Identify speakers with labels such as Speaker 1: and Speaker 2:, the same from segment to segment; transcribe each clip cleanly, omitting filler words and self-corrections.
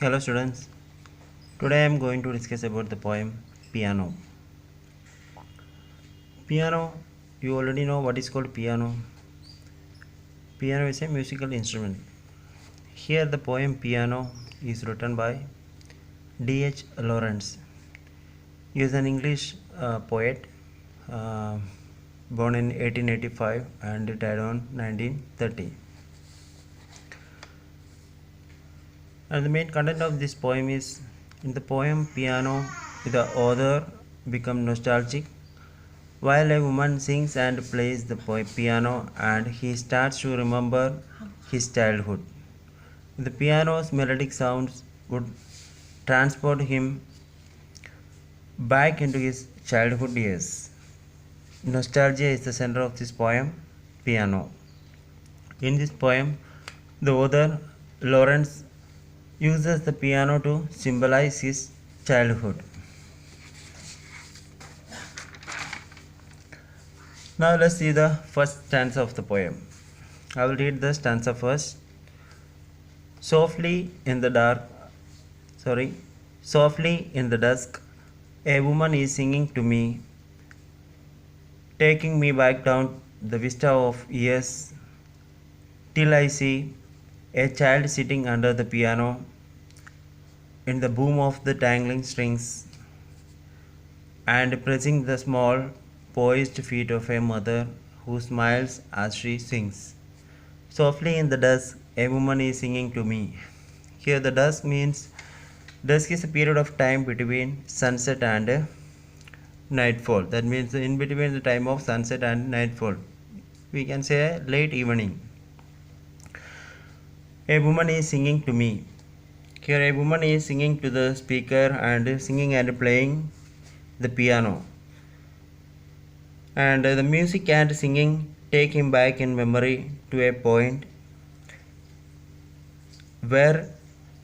Speaker 1: Hello students, today I am going to discuss about the poem Piano. Piano, you already know what is called piano. Piano is a musical instrument. Here the poem Piano is written by D.H. Lawrence. He is an English poet uh, born in 1885 and died on 1930. And the main content of this poem is in the poem Piano, the author becomes nostalgic while a woman sings and plays the piano and he starts to remember his childhood. The piano's melodic sounds would transport him back into his childhood years. Nostalgia is the center of this poem, Piano. In this poem, the author Lawrence uses the piano to symbolize his childhood. Now let's see the first stanza of the poem. I will read the stanza first. Softly in the dusk, a woman is singing to me, taking me back down the vista of years, till I see a child sitting under the piano in the boom of the tangling strings and pressing the small, poised feet of a mother who smiles as she sings. Softly in the dusk, a woman is singing to me. Here, the dusk is a period of time between sunset and nightfall. That means in between the time of sunset and nightfall. We can say late evening. A woman is singing to me. Here, a woman is singing to the speaker and singing and playing the piano. And the music and singing take him back in memory to a point where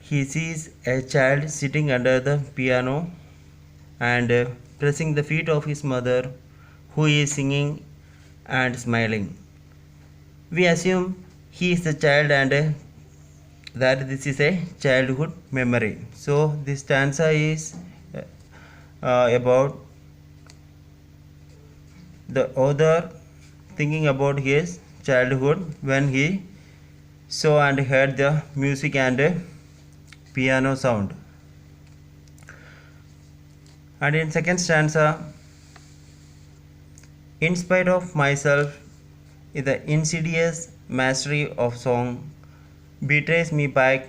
Speaker 1: he sees a child sitting under the piano and pressing the feet of his mother who is singing and smiling. We assume he is the child and that this is a childhood memory. So this stanza is about the author thinking about his childhood when he saw and heard the music and piano sound. And in second stanza, in spite of myself, the insidious mastery of song betrays me back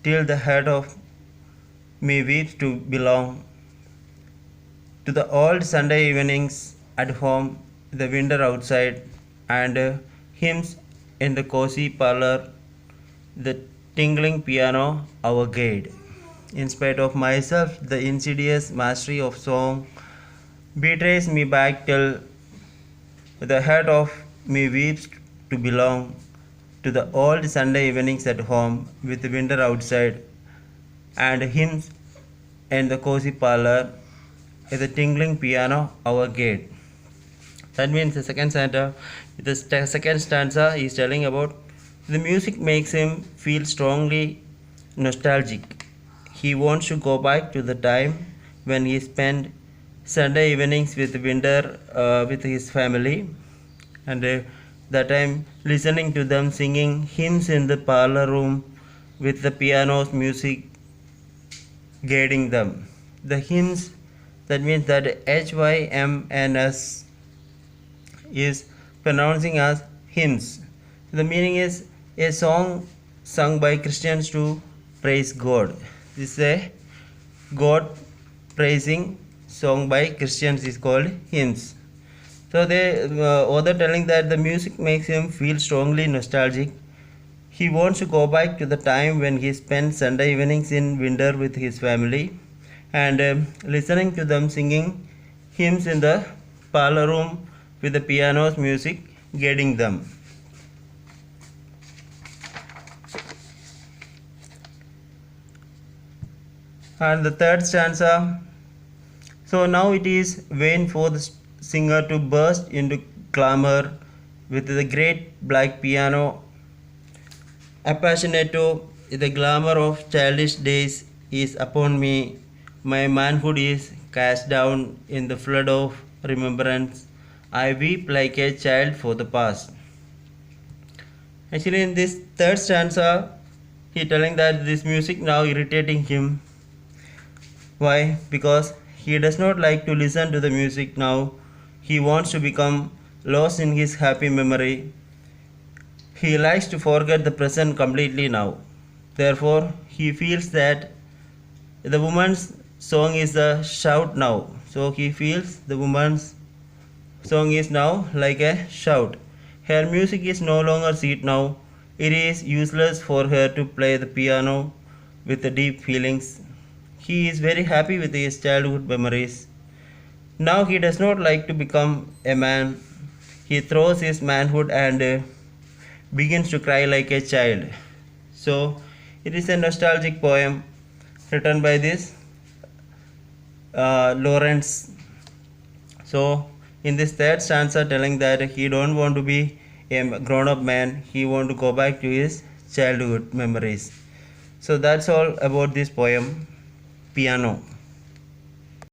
Speaker 1: till the heart of me weeps to belong to the old Sunday evenings at home, the winter outside, and hymns in the cozy parlor, the tingling piano, our guide. In spite of myself, the insidious mastery of song betrays me back till the heart of me weeps to belong to the old Sunday evenings at home with the winter outside and hymns in the cozy parlor, the tingling piano, our gate. That means the second stanza is telling about the music makes him feel strongly nostalgic. He wants to go back to the time when he spent Sunday evenings with with his family, and that time listening to them singing hymns in the parlor room with the piano's music guiding them. The hymns, that means that HYMNS is pronouncing as hymns. The meaning is a song sung by Christians to praise God. This is a God praising song by Christians is called hymns. So the author telling that the music makes him feel strongly nostalgic. He wants to go back to the time when he spent Sunday evenings in winter with his family and listening to them singing hymns in the parlor room with the piano's music guiding them. And the third stanza, so now it is vain for the singer to burst into clamor with the great black piano appassionato, the glamour of childish days is upon me. My manhood is cast down in the flood of remembrance. I weep like a child for the past. Actually, in this third stanza, he telling that this music now irritating him. Why? Because he does not like to listen to the music now. He wants to become lost in his happy memory. He likes to forget the present completely now. Therefore, he feels that the woman's song is a shout now. So he feels the woman's song is now like a shout. Her music is no longer sweet now. It is useless for her to play the piano with the deep feelings. He is very happy with his childhood memories. Now he does not like to become a man. He throws his manhood and begins to cry like a child. So it is a nostalgic poem written by this Lawrence. So in this third stanza telling that he don't want to be a grown-up man, he want to go back to his childhood memories. So that's all about this poem, Piano.